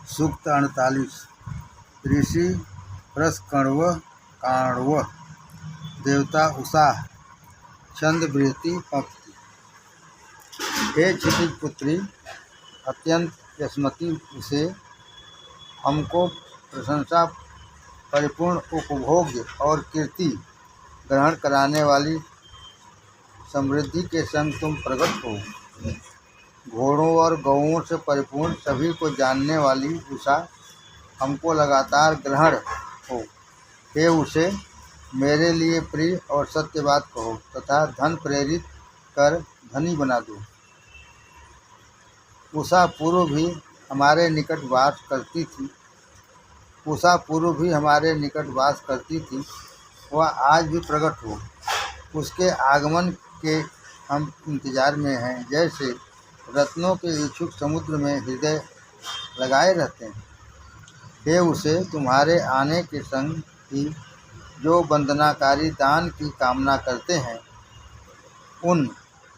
सूक्त 48। ऋषि प्रस्कण्व काण्व देवता उषा छंद वृत्ति पंक्ति। हे क्षितिज पुत्री, अत्यंत यशमती उसे हमको प्रशंसा परिपूर्ण उपभोग और कीर्ति ग्रहण कराने वाली समृद्धि के संग तुम प्रकट हो। घोड़ों और गौओं से परिपूर्ण सभी को जानने वाली उषा हमको लगातार ग्रहण हो। हे उसे मेरे लिए प्रिय और सत्य बात कहो तथा धन प्रेरित कर धनी बना दो। उषा पूर्व भी हमारे निकट वास करती थी। वह आज भी प्रकट हो। उसके आगमन के हम इंतजार में हैं, जैसे रत्नों के इच्छुक समुद्र में हृदय लगाए रहते हैं। हे उसे तुम्हारे आने के संग ही जो वंदनाकारी दान की कामना करते हैं, उन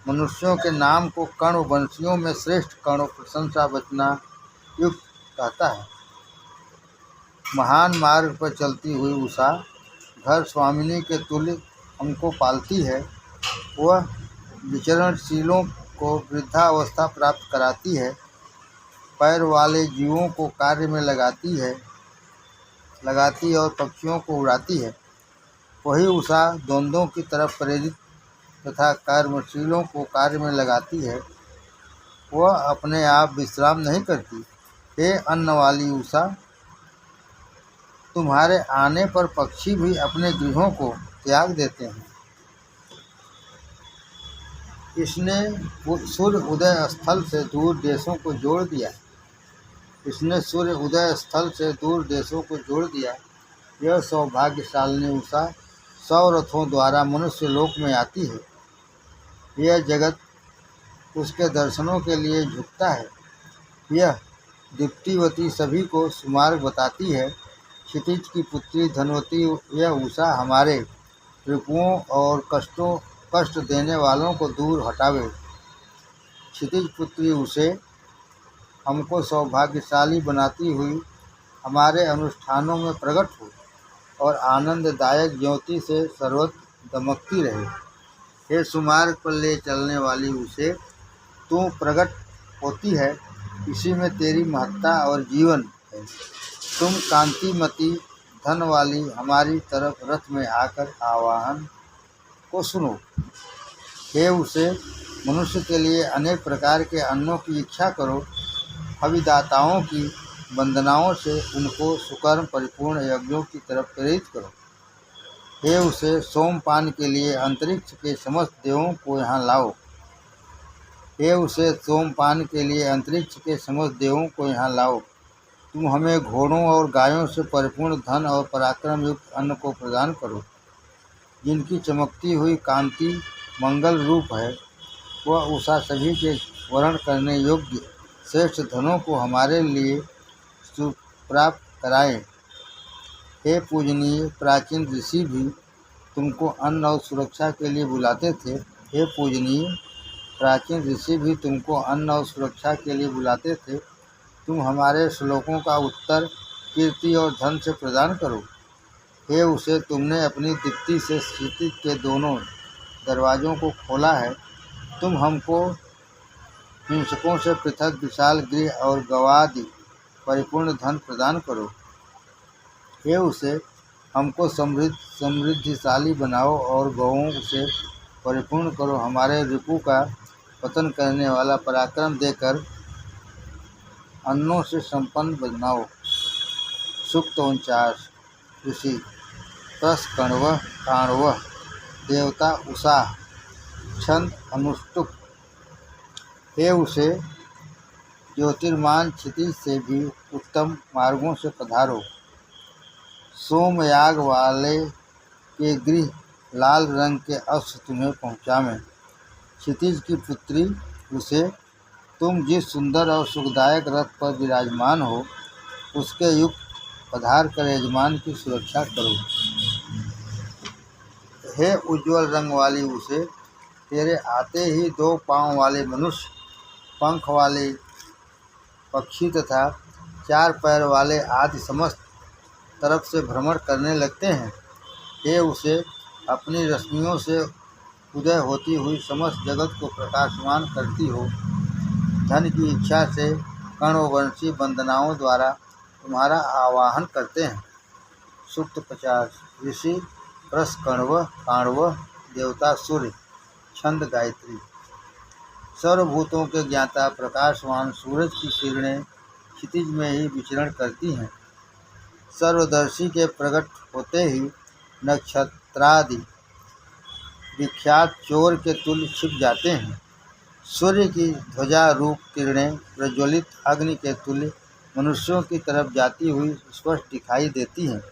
मनुष्यों के नाम को कण्व वंशियों में श्रेष्ठ कण्व प्रशंसा वचना युक्त कहता है। महान मार्ग पर चलती हुई उषा घर स्वामिनी के तुल्य हमको पालती है। वह विचरणशीलों को वृद्धावस्था प्राप्त कराती है। पैर वाले जीवों को कार्य में लगाती और पक्षियों को उड़ाती है। वही उषा द्वंद्वों की तरफ प्रेरित तथा कर्मशीलों को कार्य में लगाती है। वह अपने आप विश्राम नहीं करती। हे अन्न वाली उषा, तुम्हारे आने पर पक्षी भी अपने गृहों को त्याग देते हैं। इसने सूर्य उदय स्थल से दूर देशों को जोड़ दिया। यह सौभाग्यशालिनी उषा 100 रथों द्वारा मनुष्य लोक में आती है। यह जगत उसके दर्शनों के लिए झुकता है। यह दीप्तिवती सभी को सुमार्ग बताती है। क्षितिज की पुत्री धनवती यह उषा हमारे रिपुओं और कष्ट देने वालों को दूर हटावे। क्षितिज पुत्री उसे हमको सौभाग्यशाली बनाती हुई हमारे अनुष्ठानों में प्रकट हो और आनंददायक ज्योति से सर्वत्र दमकती रहे। हे सुमार्ग पर ले चलने वाली उसे, तू प्रकट होती है, इसी में तेरी महत्ता और जीवन है। तुम कांतिमती धन वाली हमारी तरफ रथ में आकर आह्वान को सुनो। हे उसे मनुष्य के लिए अनेक प्रकार के अन्नों की इच्छा करो। हविदाताओं की वंदनाओं से उनको सुकर्म परिपूर्ण यज्ञों की तरफ प्रेरित करो। हे उसे सोमपान के लिए अंतरिक्ष के समस्त देवों को यहाँ लाओ। तुम हमें घोड़ों और गायों से परिपूर्ण धन और पराक्रम युक्त अन्न को प्रदान करो, जिनकी चमकती हुई कांति मंगल रूप है। वह उषा सभी के वरण करने योग्य श्रेष्ठ धनों को हमारे लिए सुप्राप्त कराए। हे पूजनीय प्राचीन ऋषि भी तुमको अन्न और सुरक्षा के लिए बुलाते थे। तुम हमारे श्लोकों का उत्तर कीर्ति और धन से प्रदान करो। हे उसे तुमने अपनी दीप्ति से क्षितिज के दोनों दरवाज़ों को खोला है। तुम हमको हिंसकों से पृथक विशाल गृह और गवादि परिपूर्ण धन प्रदान करो। हे उसे हमको समृद्धिशाली बनाओ और गौओं से परिपूर्ण करो। हमारे रिपु का पतन करने वाला पराक्रम देकर अन्नों से संपन्न बनाओ। सूक्त 49। ऋषि प्रस्कण्व काण्व देवता उषा छंद अनुष्टुप। हे उसे ज्योतिर्मान क्षितिज से भी उत्तम मार्गों से पधारो। सोमयाग वाले के गृह लाल रंग के अश्व तुम्हें पहुँचावें। क्षितिज की पुत्री उसे, तुम जिस सुंदर और सुखदायक रथ पर विराजमान हो, उसके युक्त पधार कर यजमान की सुरक्षा करो। हे उज्ज्वल रंग वाली उसे, तेरे आते ही 2 पाँव वाले मनुष्य, पंख वाले पक्षी तथा चार पैर वाले आदि समस्त तरफ से भ्रमण करने लगते हैं। हे उसे अपनी रश्मियों से उदय होती हुई समस्त जगत को प्रकाशमान करती हो, धन की इच्छा से कर्णवंशी वंदनाओं द्वारा तुम्हारा आवाहन करते हैं। सूक्त 50। ऋषि प्रस्कण्व काण्व देवता सूर्य। छंद गायत्री। सर्वभूतों के ज्ञाता प्रकाशवान सूरज की किरणें क्षितिज में ही विचरण करती हैं। सर्वदर्शी के प्रकट होते ही नक्षत्रादि विख्यात चोर के तुल्य छिप जाते हैं। सूर्य की ध्वजा रूप किरणें प्रज्वलित अग्नि के तुल्य मनुष्यों की तरफ जाती हुई स्पष्ट दिखाई देती हैं।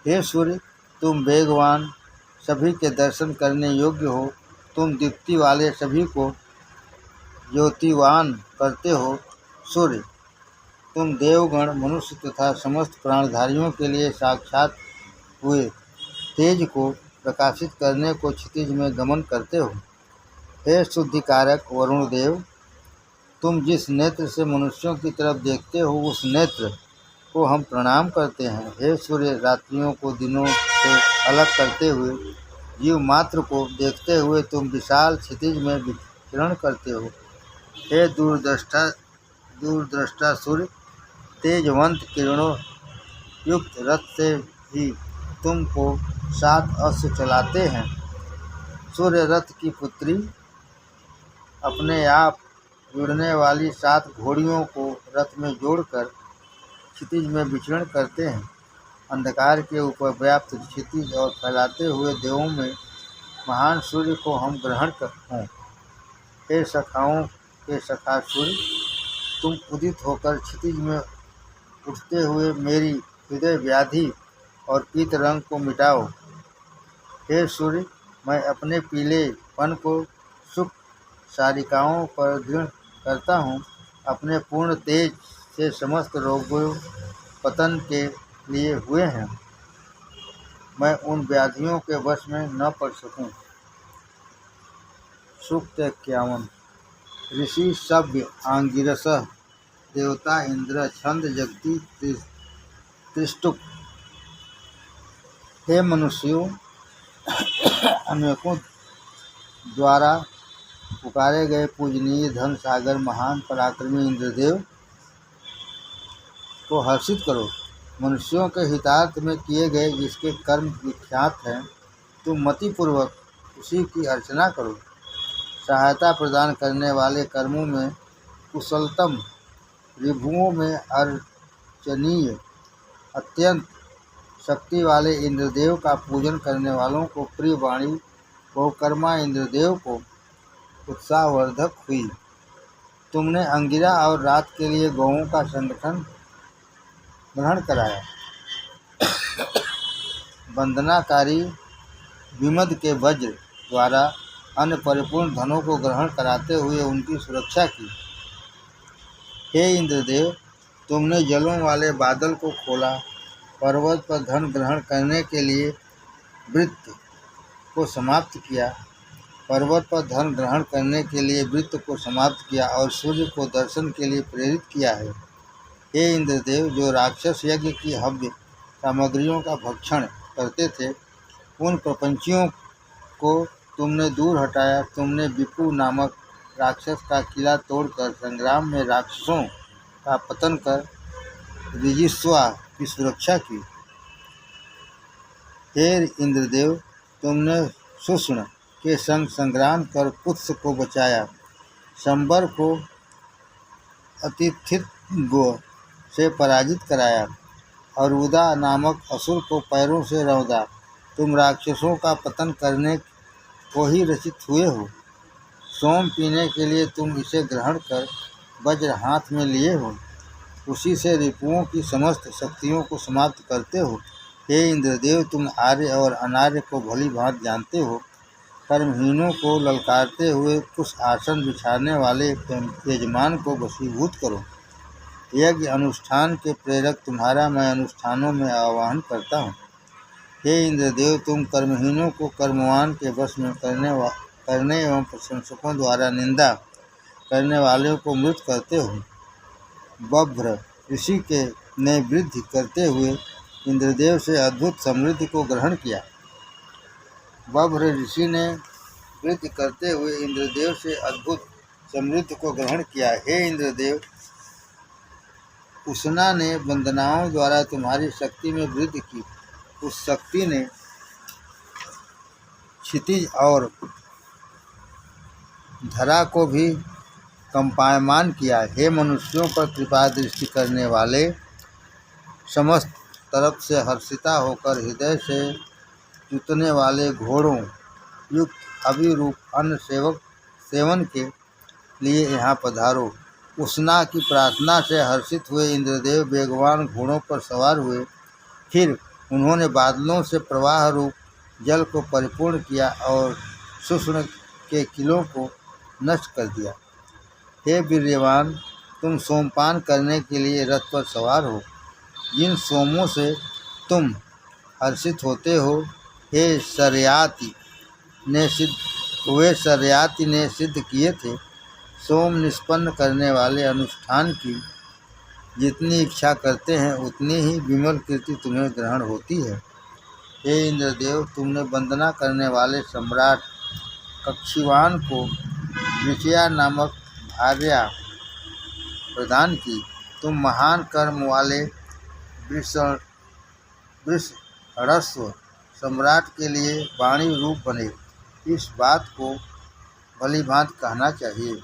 हे सूर्य, तुम वेगवान, सभी के दर्शन करने योग्य हो। तुम दीप्ति वाले, सभी को ज्योतिवान करते हो। सूर्य, तुम देवगण, मनुष्य तथा समस्त प्राणधारियों के लिए साक्षात हुए तेज को प्रकाशित करने को क्षितिज में गमन करते हो। हे शुद्धिकारक वरुण देव, तुम जिस नेत्र से मनुष्यों की तरफ देखते हो उस नेत्र को हम प्रणाम करते हैं। हे सूर्य, रात्रियों को दिनों से अलग करते हुए जीव मात्र को देखते हुए तुम विशाल क्षितिज में विचरण करते हो। हे दूरदृष्टा सूर्य, तेजवंत किरणों युक्त रथ से ही तुमको 7 अश्व चलाते हैं। सूर्य रथ की पुत्री अपने आप जुड़ने वाली 7 घोड़ियों को रथ में जोड़कर क्षितिज में विचरण करते हैं। अंधकार के ऊपर व्याप्त क्षितिज और फैलाते हुए देवों में महान सूर्य को हम ग्रहण हों। हे सखाओं के सखा सूर्य, तुम उदित होकर क्षितिज में उठते हुए मेरी हृदय व्याधि और पीत रंग को मिटाओ। हे सूर्य, मैं अपने पीलेपन को सुख सारिकाओं पर दृढ़ करता हूँ। अपने पूर्ण तेज से समस्त रोगों पतन के लिए हुए हैं, मैं उन व्याधियों के वश में न पड़ सकूं। सूक्त 51। ऋषि सभ्य आंगिरस। देवता इंद्र। छंद जगती त्रिष्टुप। हे मनुष्यों, अनेकों द्वारा पुकारे गए पूजनीय धन सागर महान पराक्रमी इंद्रदेव को हर्षित करो। मनुष्यों के हितार्थ में किए गए जिसके कर्म विख्यात हैं, तुम मतिपूर्वक उसी की अर्चना करो। सहायता प्रदान करने वाले कर्मों में कुशलतम, रिभुओं में अर्चनीय, अत्यंत शक्ति वाले इंद्रदेव का पूजन करने वालों को प्रिय वाणी बहुकर्मा इंद्रदेव को उत्साहवर्धक हुई। तुमने अंगिरा और रात के लिए गौओं का संगठन ग्रहण कराया। वंदनाकारी विमद के वज्र द्वारा अन्य परिपूर्ण धनों को ग्रहण कराते हुए उनकी सुरक्षा की। हे इंद्रदेव, तुमने जलों वाले बादल को खोला, पर्वत पर धन ग्रहण करने के लिए वृत्त को समाप्त किया, पर्वत पर धन ग्रहण करने के लिए वृत्त को समाप्त किया और सूर्य को दर्शन के लिए प्रेरित किया है। हे इंद्रदेव, जो राक्षस यज्ञ की हव्य सामग्रियों का भक्षण करते थे, उन प्रपंचियों को तुमने दूर हटाया। तुमने विपु नामक राक्षस का किला तोड़कर संग्राम में राक्षसों का पतन कर विजिस्वा की सुरक्षा की। हे इंद्रदेव, तुमने सुष्ण के संग संग्राम कर कुत्स को बचाया, संबर को अतिथित्व से पराजित कराया और उदा नामक असुर को पैरों से रौंदा। तुम राक्षसों का पतन करने को ही रचित हुए हो। सोम पीने के लिए तुम इसे ग्रहण कर वज्र हाथ में लिए हो, उसी से रिपुओं की समस्त शक्तियों को समाप्त करते हो। हे इंद्रदेव, तुम आर्य और अनार्य को भली भांति जानते हो। कर्महीनों को ललकारते हुए कुछ आसन बिछाने वाले यजमान को वशीभूत करो। यज्ञ अनुष्ठान के प्रेरक तुम्हारा मैं अनुष्ठानों में आह्वान करता हूँ। हे इंद्रदेव, तुम कर्महीनों को कर्मवान के वश में करने एवं प्रशंसकों द्वारा निंदा करने वालों को मृत करते हो। बभ्र ऋषि के ने वृद्धि करते हुए इंद्रदेव से अद्भुत समृद्धि को ग्रहण किया। बभ्र ऋषि ने वृद्धि करते हुए इंद्रदेव से अद्भुत समृद्धि को ग्रहण किया। हे इंद्रदेव, उष्णा ने वंदनाओं द्वारा तुम्हारी शक्ति में वृद्धि की। उस शक्ति ने क्षितिज और धरा को भी कंपायमान किया। हे मनुष्यों पर कृपा दृष्टि करने वाले, समस्त तरफ से हर्षिता होकर हृदय से जुतने वाले घोड़ों युक्त अभिरूप अन्न सेवन के लिए यहाँ पधारो। उष्णा की प्रार्थना से हर्षित हुए इंद्रदेव वेगवान घोड़ों पर सवार हुए। फिर उन्होंने बादलों से प्रवाह रूप जल को परिपूर्ण किया और शुष्ण के किलों को नष्ट कर दिया। हे वीर्यवान, तुम सोमपान करने के लिए रथ पर सवार हो। जिन सोमों से तुम हर्षित होते हो, हे शर्याति ने सिद्ध किए थे। सोम निष्पन्न करने वाले अनुष्ठान की जितनी इच्छा करते हैं उतनी ही विमल कीर्ति तुम्हें ग्रहण होती है। हे इंद्रदेव, तुमने वंदना करने वाले सम्राट कक्षीवान को विजया नामक भार्या प्रदान की। तुम महान कर्म वाले वृषणस्व सम्राट के लिए वाणी रूप बने। इस बात को भलीभांति कहना चाहिए।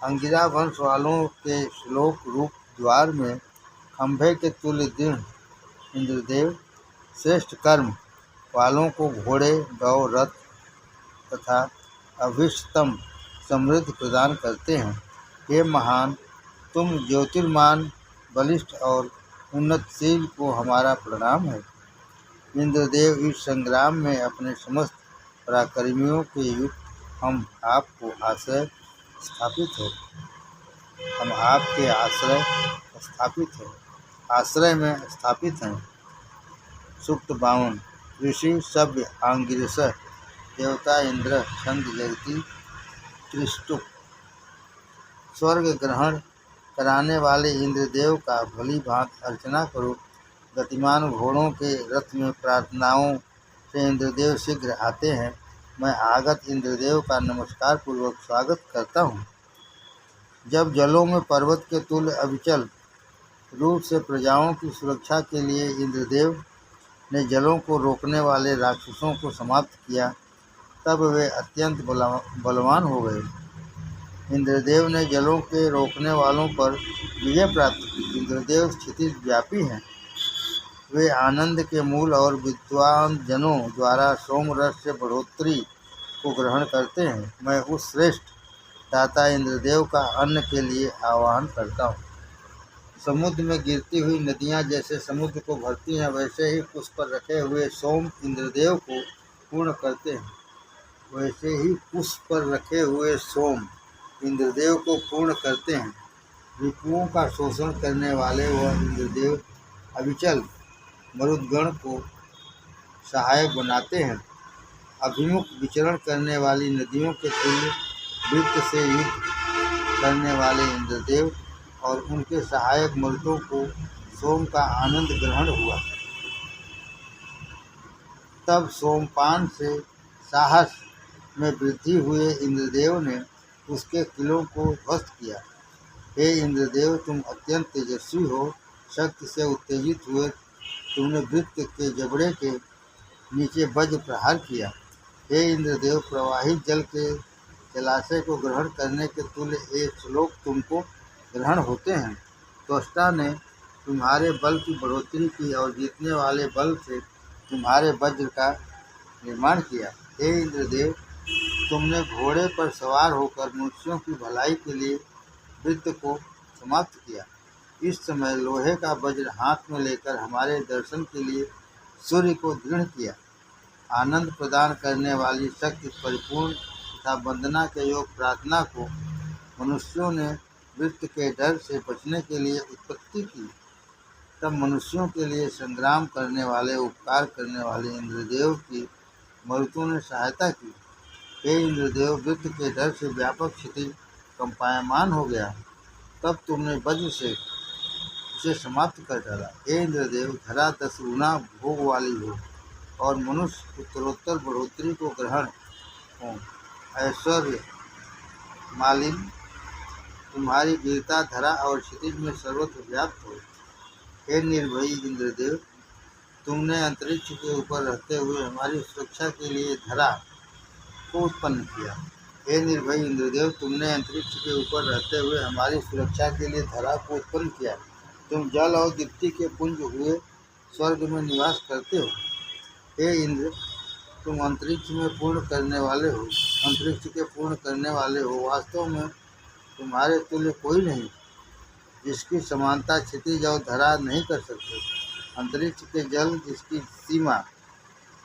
अंगिरा वंश वालों के श्लोक रूप द्वार में खंभे के तुल्य दृढ़ इंद्रदेव श्रेष्ठ कर्म वालों को घोड़े, गौ, रथ तथा अभीष्टतम समृद्धि प्रदान करते हैं। हे महान, तुम ज्योतिर्मान, बलिष्ठ और उन्नतशील को हमारा प्रणाम है। इंद्रदेव, इस संग्राम में अपने समस्त पराक्रमियों के युक्त हम आपको आश्रय स्थापित है। हम आपके आश्रय में स्थापित हैं। सूक्त 52। ऋषि सभ्य आंगिरस, देवता इंद्र, छंद जगति त्रिष्टुप। स्वर्ग ग्रहण कराने वाले इंद्रदेव का भली भांति अर्चना करो। गतिमान घोड़ों के रथ में प्रार्थनाओं से इंद्रदेव शीघ्र आते हैं। मैं आगत इंद्रदेव का नमस्कार पूर्वक स्वागत करता हूँ। जब जलों में पर्वत के तुल्य अविचल रूप से प्रजाओं की सुरक्षा के लिए इंद्रदेव ने जलों को रोकने वाले राक्षसों को समाप्त किया, तब वे अत्यंत बलवान हो गए। इंद्रदेव ने जलों के रोकने वालों पर विजय प्राप्त की। इंद्रदेव स्थिति व्यापी हैं। वे आनंद के मूल और विद्वान जनों द्वारा सोम रस से बढ़ोतरी को ग्रहण करते हैं। मैं उस श्रेष्ठ दाता इंद्रदेव का अन्न के लिए आह्वान करता हूँ। समुद्र में गिरती हुई नदियाँ जैसे समुद्र को भरती हैं, वैसे ही पुष्प पर रखे हुए सोम इंद्रदेव को पूर्ण करते हैं। वैसे ही पुष्प पर रखे हुए सोम इंद्रदेव को पूर्ण करते हैं। रिपुओं का शोषण करने वाले वह इंद्रदेव अविचल मरुदगण को सहायक बनाते हैं। अभिमुख विचरण करने वाली नदियों के तुल्य वृत्त से युक्त करने वाले इंद्रदेव और उनके सहायक मरुतों को सोम का आनंद ग्रहण हुआ। तब सोमपान से साहस में वृद्धि हुए इंद्रदेव ने उसके किलों को ध्वस्त किया। हे इंद्रदेव, तुम अत्यंत तेजस्वी हो। शक्ति से उत्तेजित हुए तुमने वृत्त के जबड़े के नीचे वज्र प्रहार किया। हे इंद्रदेव, प्रवाहित जल के जलाशय को ग्रहण करने के तुल्य एक श्लोक तुमको ग्रहण होते हैं। त्वष्टा ने तुम्हारे बल की बढ़ोतरी की और जीतने वाले बल से तुम्हारे वज्र का निर्माण किया। हे इंद्रदेव, तुमने घोड़े पर सवार होकर मनुष्यों की भलाई के लिए वृत्त को समाप्त किया। इस समय लोहे का वज्र हाथ में लेकर हमारे दर्शन के लिए सूर्य को दृढ़ किया। आनंद प्रदान करने वाली शक्ति परिपूर्ण तथा वंदना के योग प्रार्थना को मनुष्यों ने वृत्त के डर से बचने के लिए उत्पत्ति की। तब मनुष्यों के लिए संग्राम करने वाले, उपकार करने वाले इंद्रदेव की मरुतों ने सहायता की। हे इंद्रदेव, वृत्त के डर से व्यापक क्षितिज कंपायमान हो गया। तब तुमने वज्र से उसे समाप्त कर डाला। हे इंद्रदेव, धरा 10 गुना भोग वाली हो और मनुष्य उत्तरोत्तर बढ़ोतरी को ग्रहण हो। ऐश्वर्य मालिन, तुम्हारी वीरता धरा और क्षितिज में सर्वत्र व्याप्त हो। हे निर्भयी इंद्रदेव, तुमने अंतरिक्ष के ऊपर रहते हुए हमारी सुरक्षा के लिए धरा को उत्पन्न किया। हे निर्भयी इंद्रदेव, तुमने अंतरिक्ष के ऊपर रहते हुए हमारी सुरक्षा के लिए धरा को उत्पन्न किया। तुम जल और दीप्ति के पुंज हुए स्वर्ग में निवास करते हो। हे इंद्र, तुम अंतरिक्ष में पूर्ण करने वाले हो, अंतरिक्ष के पूर्ण करने वाले हो। वास्तव में तुम्हारे तुल्य कोई नहीं, जिसकी समानता क्षितिज और धरा नहीं कर सकते। अंतरिक्ष के जल जिसकी सीमा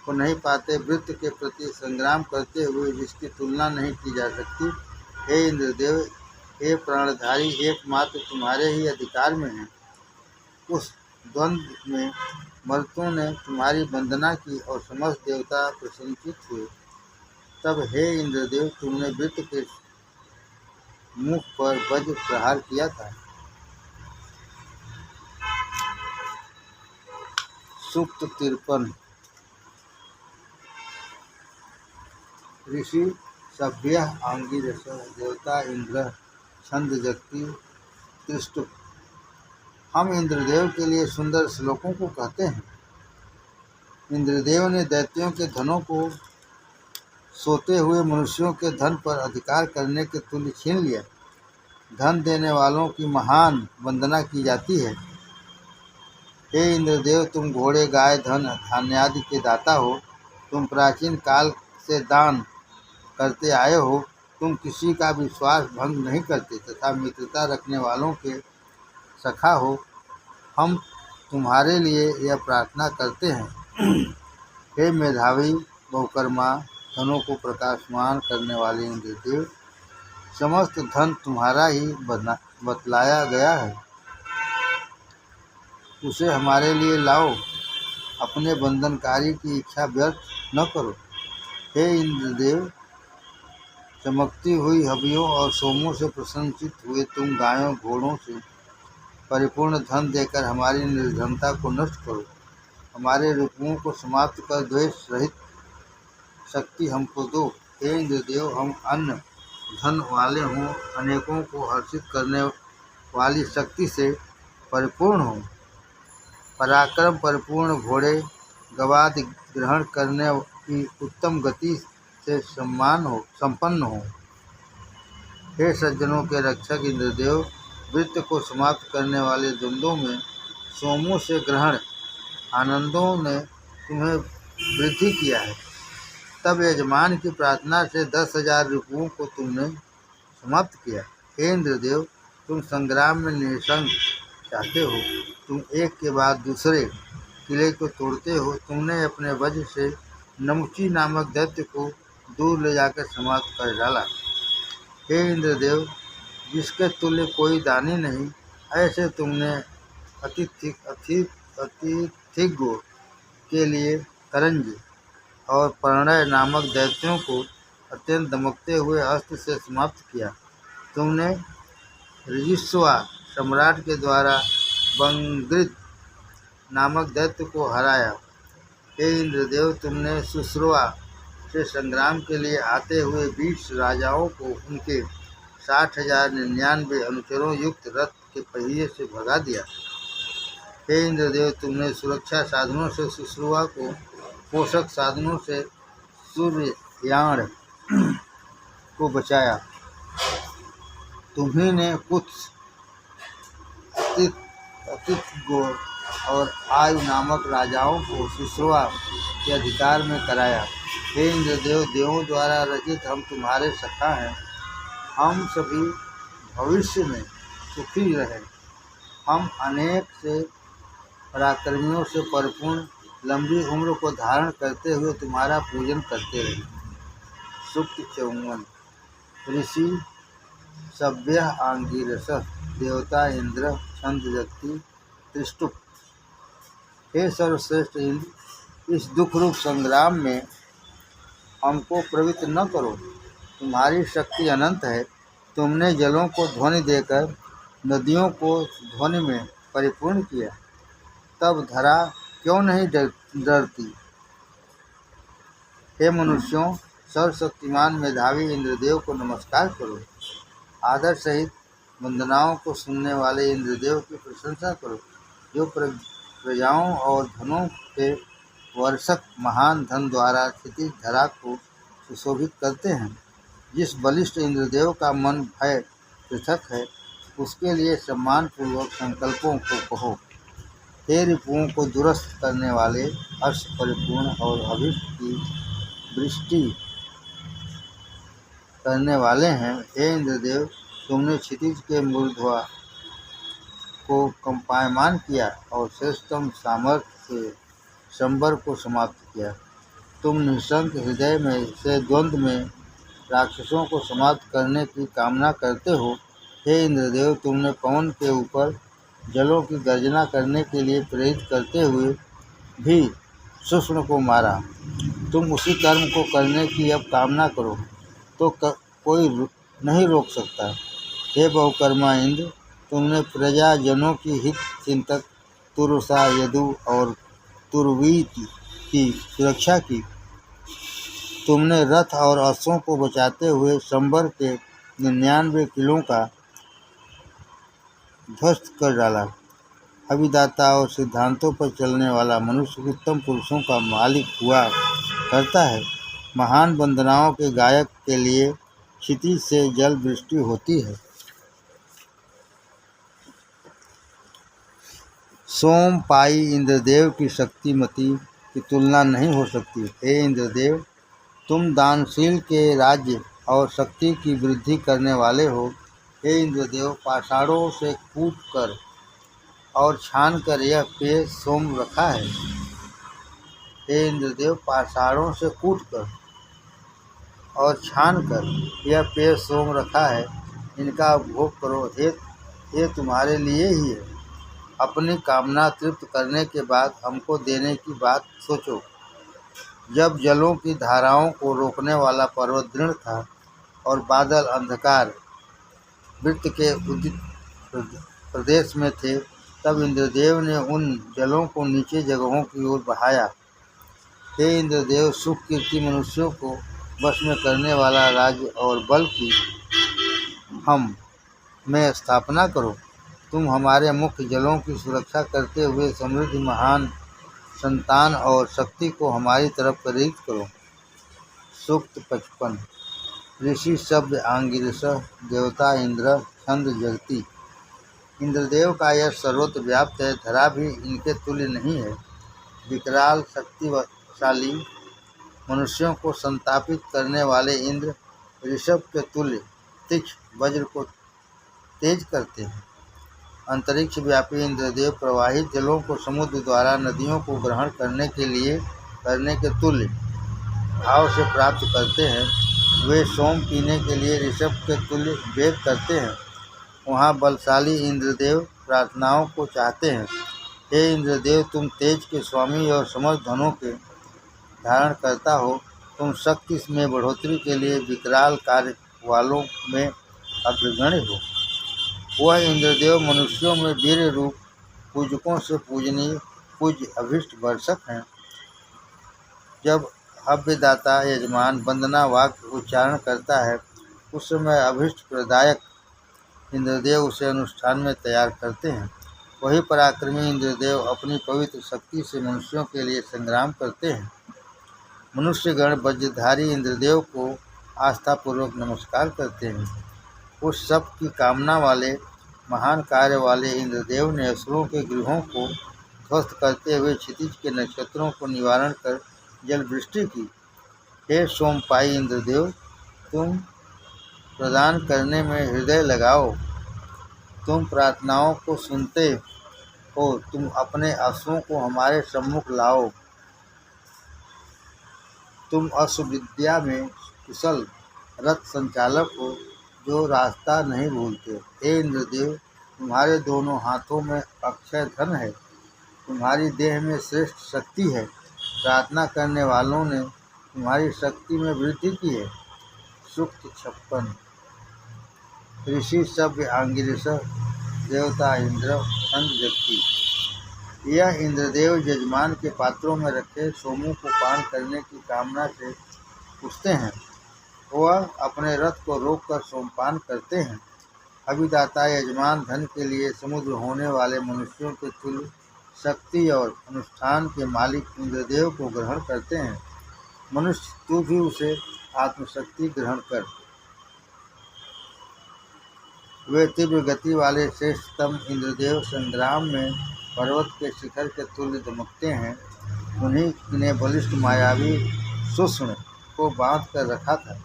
को नहीं पाते, वृत्त के प्रति संग्राम करते हुए जिसकी तुलना नहीं की जा सकती। हे इंद्रदेव, हे प्राणधारी, एकमात्र तुम्हारे ही अधिकार में है। उस द्वंद्व में मर्त्यों ने तुम्हारी वंदना की और समस्त देवता प्रसन्नचित्त हुए। तब हे इंद्रदेव, तुमने वृत्त के मुख पर वज्र प्रहार किया था। सूक्त 53। ऋषि सभ्य आंगिरस देवता इंद्र छंद जगती त्रिष्टुप। हम इंद्रदेव के लिए सुंदर श्लोकों को कहते हैं। इंद्रदेव ने दैत्यों के धनों को सोते हुए मनुष्यों के धन पर अधिकार करने के तुल्य छीन लिया। धन देने वालों की महान वंदना की जाती है। हे इंद्रदेव, तुम घोड़े, गाय, धन, धान्यादि के दाता हो। तुम प्राचीन काल से दान करते आए हो। तुम किसी का विश्वास भंग नहीं करते तथा मित्रता रखने वालों के सखा हो। हम तुम्हारे लिए यह प्रार्थना करते हैं। हे मेधावी बहुकर्मा, धनों को प्रकाशमान करने वाले इंद्रदेव, समस्त धन तुम्हारा ही बतलाया गया है। उसे हमारे लिए लाओ, अपने बंधनकारी की इच्छा व्यर्थ न करो। हे इंद्रदेव, चमकती हुई हवियों और सोमों से प्रसन्नचित्त हुए तुम गायों घोड़ों से परिपूर्ण धन देकर हमारी निर्धनता को नष्ट करो। हमारे रुपुओं को समाप्त कर द्वेष रहित शक्ति हमको दो। हे इंद्रदेव, हम अन्न धन वाले हों, अनेकों को हर्षित करने वाली शक्ति से परिपूर्ण हों, पराक्रम परिपूर्ण घोड़े, गवादि ग्रहण करने की उत्तम गति से संपन्न हो। हे सज्जनों के रक्षक इंद्रदेव, वृत्त को समाप्त करने वाले द्वंद्वों में सोमों से ग्रहण आनंदों ने तुम्हें वृद्धि किया है। तब यजमान की प्रार्थना से 10,000 रिपुओं को तुमने समाप्त किया। हे इंद्रदेव, तुम संग्राम में निशंक चाहते हो। तुम एक के बाद दूसरे किले को तोड़ते हो। तुमने अपने वज्र से नमुची नामक दैत्य को दूर ले जाकर समाप्त कर डाला। हे इंद्रदेव, जिसके तुल्य कोई दानी नहीं, ऐसे तुमने अतिथिगो के लिए करंज और प्रणय नामक दैत्यों को अत्यंत दमकते हुए अस्त्र से समाप्त किया। तुमने रजिस्वा सम्राट के द्वारा बंग्रिद नामक दैत्य को हराया। हे इंद्रदेव, तुमने सुश्रुआ से संग्राम के लिए आते हुए 20 राजाओं को उनके 60,099 अनुचरों युक्त रथ के पहिए से भगा दिया। हे इंद्रदेव, तुमने सुरक्षा साधनों से सुश्रुआ को, पोषक साधनों से सूर्ययाण को बचाया। तुम्ही ने कुछ अतिथगो और आयु नामक राजाओं को सुश्रुआ के अधिकार में कराया। हे इंद्रदेव, देवों द्वारा रचित हम तुम्हारे सखा हैं। हम सभी भविष्य में सुखी रहें। हम अनेक से पराक्रमियों से परिपूर्ण लंबी उम्र को धारण करते हुए तुम्हारा पूजन करते रहें। सूक्त 54। ऋषि सभ्य आंगिरस देवता इंद्र छंद जगती त्रिष्टुप। हे सर्वश्रेष्ठ इंद्र, इस दुख रूप संग्राम में हमको प्रवृत्त न करो। तुम्हारी शक्ति अनंत है। तुमने जलों को ध्वनि देकर नदियों को ध्वनि में परिपूर्ण किया, तब धरा क्यों नहीं डरती। हे मनुष्यों, सर्वशक्तिमान मेधावी इंद्रदेव को नमस्कार करो। आदर सहित वंदनाओं को सुनने वाले इंद्रदेव की प्रशंसा करो, जो प्रजाओं और धनों के वर्षक महान धन द्वारा क्षितिज धरा को सुशोभित करते हैं। जिस बलिष्ठ इंद्रदेव का मन भय पृथक है, उसके लिए सम्मानपूर्वक संकल्पों को कहो। हे रिपुओं को दुरस्त करने वाले, हर्ष परिपूर्ण और अभीष्ट की वृष्टि करने वाले हैं। हे इंद्रदेव, तुमने क्षितिज के मूर्ध्वा को कंपायमान किया और श्रेष्ठतम सामर्थ्य से शंबर को समाप्त किया। तुम निःशंक हृदय में से द्वंद्व में राक्षसों को समाप्त करने की कामना करते हो। हे इंद्रदेव, तुमने पवन के ऊपर जलों की गर्जना करने के लिए प्रेरित करते हुए भी शुष्ण को मारा। तुम उसी कर्म को करने की अब कामना करो तो कोई नहीं रोक सकता। हे बहुकर्मा इंद्र, तुमने प्रजाजनों की हित चिंतक तुरुसा, यदु और तुर्वीति की सुरक्षा की। तुमने रथ और अश्वों को बचाते हुए शंबर के 99 किलों का ध्वस्त कर डाला। अभिदाता और सिद्धांतों पर चलने वाला मनुष्य उत्तम पुरुषों का मालिक हुआ करता है। महान वंदनाओं के गायक के लिए क्षितिज से जल वृष्टि होती है। सोम पाई इंद्रदेव की शक्तिमती की तुलना नहीं हो सकती। हे इंद्रदेव, तुम दानशील के राज्य और शक्ति की वृद्धि करने वाले हो। हे इंद्रदेव, पाषाणों से कूट कर और छान कर यह पेय सोम रखा है। हे इंद्रदेव, पाषाणों से कूट कर और छान कर यह पेय सोम रखा है, इनका उपभोग करो। ये तुम्हारे लिए ही है। अपनी कामना तृप्त करने के बाद हमको देने की बात सोचो। जब जलों की धाराओं को रोकने वाला पर्वत दृढ़ था और बादल अंधकार वृत्त के उदित प्रदेश में थे, तब इंद्रदेव ने उन जलों को नीचे जगहों की ओर बहाया। हे इंद्रदेव, सुख कीर्ति मनुष्यों को वश में करने वाला राज्य और बल की हम में स्थापना करो। तुम हमारे मुख्य जलों की सुरक्षा करते हुए समृद्धि, महान संतान और शक्ति को हमारी तरफ प्रेरित करो। सूक्त 55। ऋषि शब्द आंगिरस, देवता इंद्र, छंद जगति। इंद्रदेव का यह सर्वत्र व्याप्त है, धरा भी इनके तुल्य नहीं है। विकराल शक्तिशाली मनुष्यों को संतापित करने वाले इंद्र ऋषभ के तुल्य तीक्ष्ण वज्र को तेज करते हैं। अंतरिक्ष व्यापी इंद्रदेव प्रवाहित जलों को समुद्र द्वारा नदियों को ग्रहण करने के तुल्य भाव से प्राप्त करते हैं। वे सोम पीने के लिए ऋषभ के तुल्य वेग करते हैं। वहाँ बलशाली इंद्रदेव प्रार्थनाओं को चाहते हैं। हे इंद्रदेव, तुम तेज के स्वामी और समस्त धनों के धारण करता हो। तुम शक्ति में बढ़ोतरी के लिए विकराल कार्य वालों में अग्रगण्य हो। वह इंद्रदेव मनुष्यों में वीर रूप, पूजकों से पूजनीय, पूज्य अभीष्ट वर्षक हैं। जब हव्यदाता यजमान वंदना वाक्य उच्चारण करता है, उस समय अभीष्ट प्रदायक इंद्रदेव उसे अनुष्ठान में तैयार करते हैं। वही पराक्रमी इंद्रदेव अपनी पवित्र शक्ति से मनुष्यों के लिए संग्राम करते हैं। मनुष्यगण वज्रधारी इंद्रदेव को आस्थापूर्वक नमस्कार करते हैं। उस सब की कामना वाले महान कार्य वाले इंद्रदेव ने असुरों के गृहों को ध्वस्त करते हुए क्षितिज के नक्षत्रों को निवारण कर जल वृष्टि की। हे सोमपाई इंद्रदेव, तुम प्रदान करने में हृदय लगाओ। तुम प्रार्थनाओं को सुनते हो। तुम अपने अश्वों को हमारे सम्मुख लाओ। तुम अश्वविद्या में कुशल रथ संचालक हो, जो रास्ता नहीं भूलते। हे इंद्रदेव, तुम्हारे दोनों हाथों में अक्षय धन है। तुम्हारी देह में श्रेष्ठ शक्ति है। प्रार्थना करने वालों ने तुम्हारी शक्ति में वृद्धि की है। सूक्त 56। ऋषि सभ्य आंगिरस, देवता इंद्र, छंद जगती। यह इंद्रदेव यजमान के पात्रों में रखे सोमों को पान करने की कामना से पूछते हैं। वह अपने रथ को रोककर सोमपान करते हैं। अभिदाता यजमान धन के लिए समुद्र होने वाले मनुष्यों के तुल्य शक्ति और अनुष्ठान के मालिक इंद्रदेव को ग्रहण करते हैं। मनुष्य तू भी उसे आत्मशक्ति ग्रहण कर। वे तीव्र गति वाले श्रेष्ठतम इंद्रदेव संग्राम में पर्वत के शिखर के तुल्य दमकते हैं। उन्हीं ने बलिष्ठ मायावी सुष्ण को बांध कर रखा था।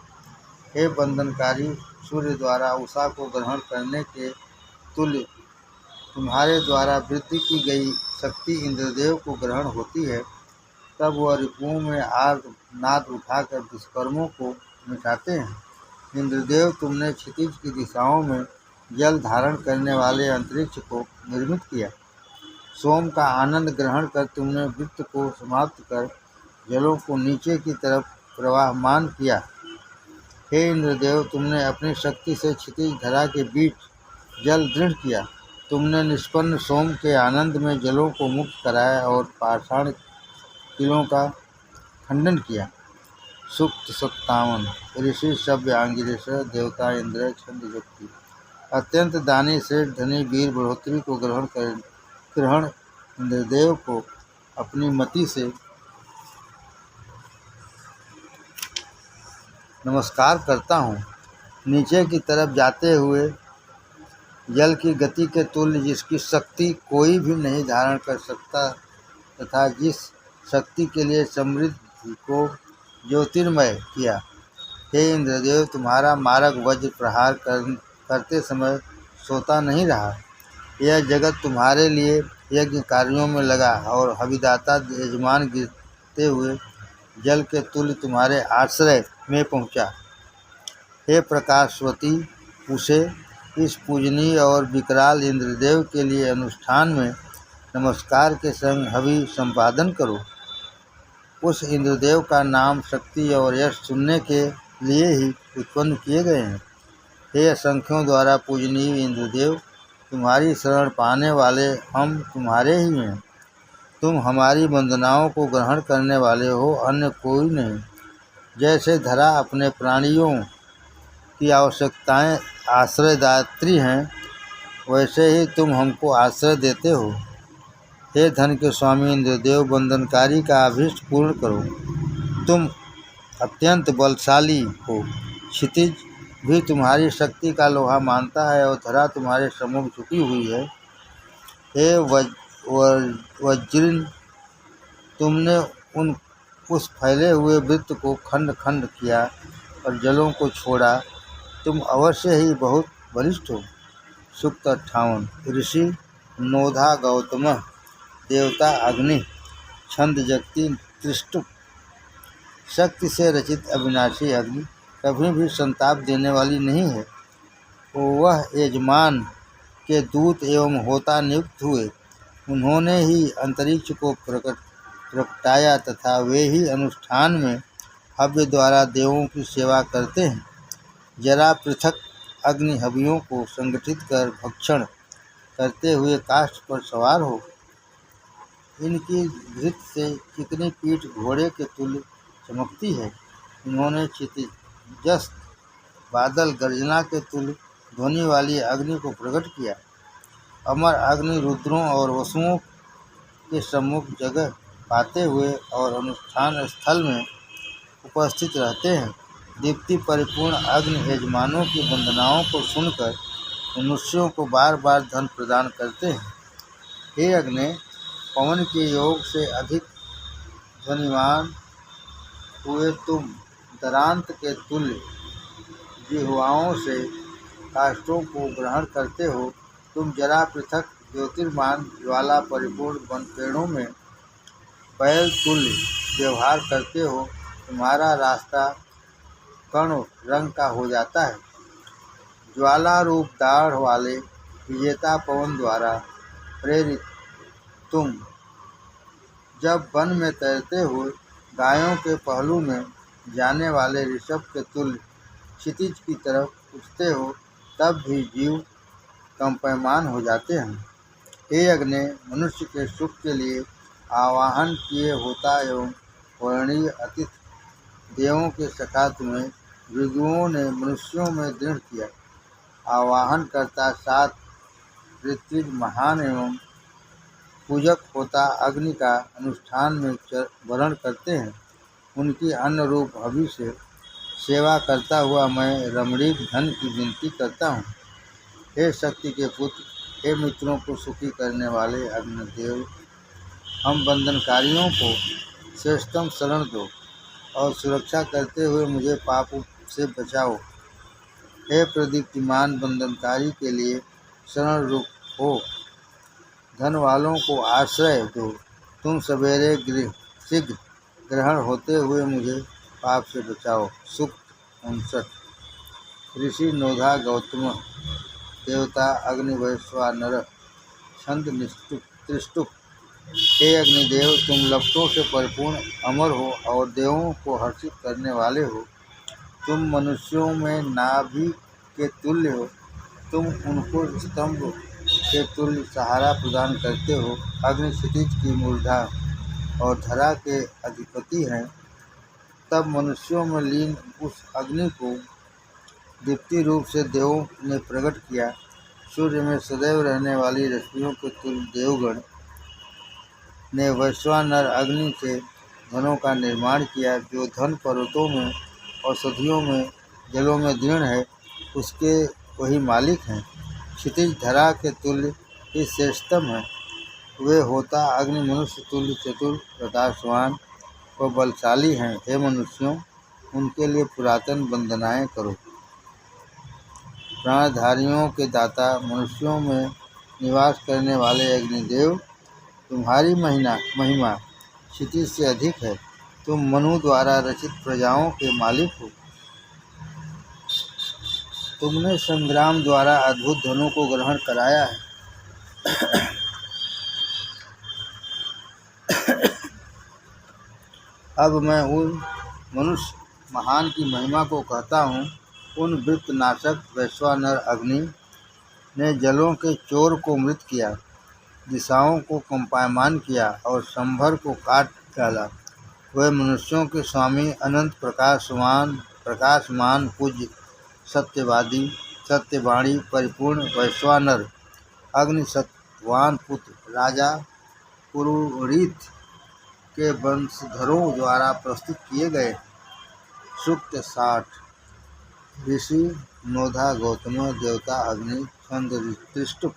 हे बंधनकारी सूर्य द्वारा उषा को ग्रहण करने के तुल्य तुम्हारे द्वारा वृद्धि की गई शक्ति इंद्रदेव को ग्रहण होती है। तब वह रिपुओं में आर्द नाद उठाकर दुष्कर्मों को मिटाते हैं। इंद्रदेव, तुमने क्षितिज की दिशाओं में जल धारण करने वाले अंतरिक्ष को निर्मित किया। सोम का आनंद ग्रहण कर तुमने वृत्त को समाप्त कर जलों को नीचे की तरफ प्रवाहमान किया। हे इंद्रदेव, तुमने अपनी शक्ति से क्षितिज धरा के बीच जल दृढ़ किया। तुमने निष्पन्न सोम के आनंद में जलों को मुक्त कराया और पाषाण किलों का खंडन किया। सूक्त 57। ऋषि सभ्य आंगिरस देवता इंद्र छंद जगती। अत्यंत दानी श्रेष्ठ धनी वीर बढ़ोतरी को ग्रहण इंद्रदेव को अपनी मति से नमस्कार करता हूँ। नीचे की तरफ जाते हुए जल की गति के तुल्य जिसकी शक्ति कोई भी नहीं धारण कर सकता तथा जिस शक्ति के लिए समृद्धि को ज्योतिर्मय किया। हे इंद्रदेव, तुम्हारा मारक वज्र प्रहार करते समय सोता नहीं रहा। यह जगत तुम्हारे लिए यज्ञ कार्यों में लगा और हविदाता यजमान गिरते हुए जल के तुल्य तुम्हारे आश्रय में पहुँचा। हे प्रकाशवती उसे इस पूजनीय और विकराल इंद्रदेव के लिए अनुष्ठान में नमस्कार के संग हवि संपादन करो। उस इंद्रदेव का नाम शक्ति और यश सुनने के लिए ही उत्पन्न किए गए हैं। हे असंख्यों द्वारा पूजनीय इंद्रदेव, तुम्हारी शरण पाने वाले हम तुम्हारे ही हैं। तुम हमारी वंदनाओं को ग्रहण करने वाले हो, अन्य कोई नहीं। जैसे धरा अपने प्राणियों की आवश्यकताएं आश्रयदात्री हैं, वैसे ही तुम हमको आश्रय देते हो। हे धन के स्वामी इंद्रदेव, बंधनकारी का अभीष्ट पूर्ण करो। तुम अत्यंत बलशाली हो। क्षितिज भी तुम्हारी शक्ति का लोहा मानता है और धरा तुम्हारे सम्मुख झुकी हुई है। हे वज्रिन, तुमने उस फैले हुए वृत्त को खंड खंड किया और जलों को छोड़ा। तुम अवश्य ही बहुत बलिष्ठ हो। सूक्त 58। ऋषि नोधा गौतम देवता अग्नि छंद जगती त्रिष्टुप। शक्ति से रचित अविनाशी अग्नि कभी भी संताप देने वाली नहीं है। वह यजमान के दूत एवं होता नियुक्त हुए। उन्होंने ही अंतरिक्ष को प्रकटाया तथा वे ही अनुष्ठान में हव्य द्वारा देवों की सेवा करते हैं। जरा पृथक अग्नि हवियों को संगठित कर भक्षण करते हुए काष्ठ पर सवार हो। इनकी धृत से चिकनी पीठ घोड़े के तुल्य चमकती है। इन्होंने क्षितिजस्थ बादल गर्जना के तुल्य ध्वनि वाली अग्नि को प्रकट किया। अमर अग्नि रुद्रों और वसुओं के सम्मुख जगह पाते हुए और अनुष्ठान स्थल में उपस्थित रहते हैं। दीप्ति परिपूर्ण अग्नि यजमानों की वंदनाओं को सुनकर मनुष्यों को बार बार धन प्रदान करते हैं। हे अग्नि, पवन के योग से अधिक ध्वनिवान हुए तुम दरांत के तुल्य जिह्वाओं से काष्ठों को ग्रहण करते हो। तुम जरा पृथक ज्योतिर्मान ज्वाला परिपूर्ण वन पेड़ों में बैल तुल्य व्यवहार करते हो। तुम्हारा रास्ता कर्ण रंग का हो जाता है। ज्वाला रूप दाढ़ वाले विजेता पवन द्वारा प्रेरित तुम जब वन में तैरते हुए गायों के पहलू में जाने वाले ऋषभ के तुल्य क्षितिज की तरफ उठते हो, तब भी जीव कंपयमान हो जाते हैं। हे अग्नि, मनुष्य के सुख के लिए आवाहन किए होता एवं वर्णीय अतिथि देवों के सखा तुम्हें भृगुओं ने मनुष्यों में दृढ़ किया। आवाहन करता 7 ऋत्विज महान एवं पूजक होता अग्नि का अनुष्ठान में वर्ण करते हैं। उनकी अन्न रूप हवि से सेवा करता हुआ मैं रमणीक धन की विनती करता हूँ। हे शक्ति के पुत्र, हे मित्रों को सुखी करने वाले अग्निदेव, हम बंधनकारियों को श्रेष्ठतम शरण दो और सुरक्षा करते हुए मुझे पाप से बचाओ। हे प्रदीप्तिमान बंधनकारी के लिए शरण रूप हो, धन वालों को आश्रय दो। तुम सवेरे शीघ्र ग्रहण होते हुए मुझे पाप से बचाओ। सूक्त 59। ऋषि नोधा गौतम, देवता अग्नि वैश्वानर, छंद त्रिष्टुप। हे अग्निदेव, तुम लपटों से परिपूर्ण अमर हो और देवों को हर्षित करने वाले हो। तुम मनुष्यों में नाभि के तुल्य हो। तुम उनको स्तंभ के तुल्य सहारा प्रदान करते हो। अग्नि क्षितिज की मूर्धा और धरा के अधिपति हैं। तब मनुष्यों में लीन उस अग्नि को दीप्ति रूप से देवों ने प्रकट किया। सूर्य में सदैव रहने वाली रश्मियों के तुल्य देवगण ने वैश्वानर अग्नि से धनों का निर्माण किया। जो धन पर्वतों में, औषधियों में, जलों में दृढ़ है, उसके वही मालिक हैं। क्षितिज धरा के तुल्य ही श्रेष्ठतम है। वे होता अग्नि मनुष्य तुल्य चतुर, प्रकाशवान व बलशाली हैं। हे मनुष्यों, उनके लिए पुरातन वंदनाएं करो। प्राणधारियों के दाता, मनुष्यों में निवास करने वाले अग्निदेव, तुम्हारी महिमा क्षितिज से अधिक है। तुम मनु द्वारा रचित प्रजाओं के मालिक हो। तुमने संग्राम द्वारा अद्भुत धनों को ग्रहण कराया है। अब मैं उन मनुष्य महान की महिमा को कहता हूँ। उन वृत्तनाशक वैश्वानर अग्नि ने जलों के चोर को मृत किया, दिशाओं को कंपायमान किया और संभर को काट डाला। वह मनुष्यों के स्वामी, अनंत प्रकाशमान पूज्य, सत्यवादी, सत्यवाणी परिपूर्ण वैश्वानर अग्नि सत्यवान पुत्र, राजा पुरुरीथ के वंशधरों द्वारा प्रस्तुत किए गए। सूक्त 60। ऋषि नोधा गौतम, देवता अग्नि, छंद त्रिष्टुप।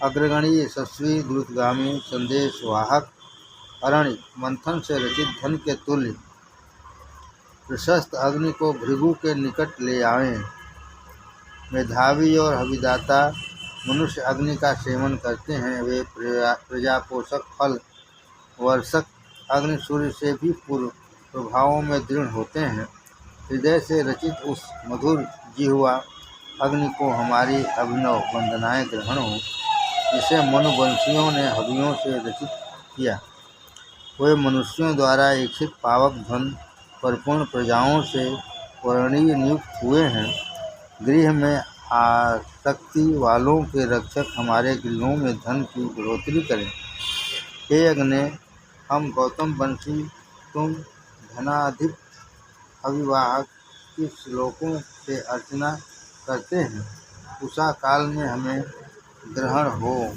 अग्रगणी, यशस्वी, द्रुतगामी, संदेश वाहक, अरण्य मंथन से रचित धन के तुल्य प्रशस्त अग्नि को भृगु के निकट ले आवें। मेधावी और हविदाता मनुष्य अग्नि का सेवन करते हैं। वे प्रजापोषक, फल वर्षक अग्नि सूर्य से भी पूर्व प्रभावों में दृढ़ होते हैं। हृदय से रचित उस मधुर जिह्वा अग्नि को हमारी अभिनव वंदनाएं ग्रहण हो, जिसे मनुवंशियों ने हवियों से रचित किया। वे मनुष्यों द्वारा इच्छित पावक धन परिपूर्ण प्रजाओं से वर्णीय नियुक्त हुए हैं। गृह में आसक्ति वालों के रक्षक हमारे गृहों में धन की बढ़ोतरी करें। हे अग्नि, हम गौतम वंशी, तुम धनाधिप अविवाहक की श्लोकों से अर्चना करते हैं। उषा काल में हमें ग्रहण हो।